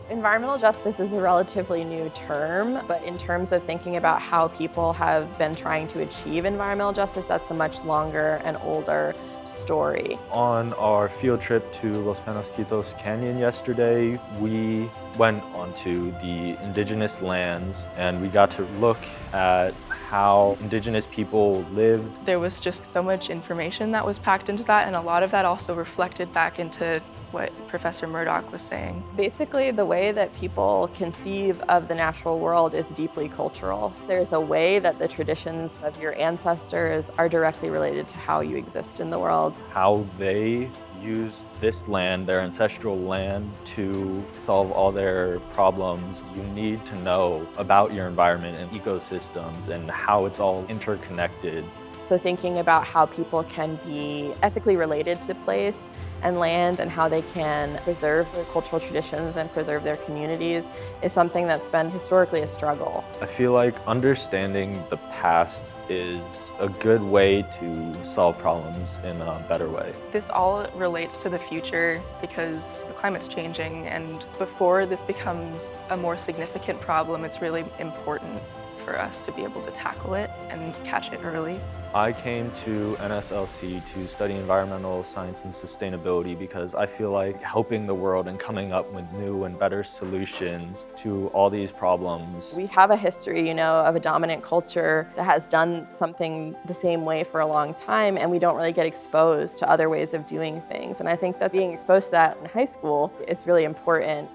Environmental justice is a relatively new term, but in terms of thinking about how people have been trying to achieve environmental justice, that's a much longer and older story. On our field trip to Los Penasquitos Canyon yesterday, we went onto the indigenous lands and we got to look at how indigenous people lived. There was just so much information that was packed into that, and a lot of that also reflected back into what Professor Murdock was saying. Basically, the way that people conceive of the natural world is deeply cultural. There's a way that the traditions of your ancestors are directly related to how you exist in the world. How they use this land, their ancestral land, to solve all their problems. You need to know about your environment and ecosystems and how it's all interconnected. So thinking about how people can be ethically related to place and land and how they can preserve their cultural traditions and preserve their communities is something that's been historically a struggle. I feel like understanding the past is a good way to solve problems in a better way. This all relates to the future because the climate's changing, and before this becomes a more significant problem, it's really important for us to be able to tackle it and catch it early. I came to NSLC to study environmental science and sustainability because I feel like helping the world and coming up with new and better solutions to all these problems. We have a history, of a dominant culture that has done something the same way for a long time, and we don't really get exposed to other ways of doing things. And I think that being exposed to that in high school is really important.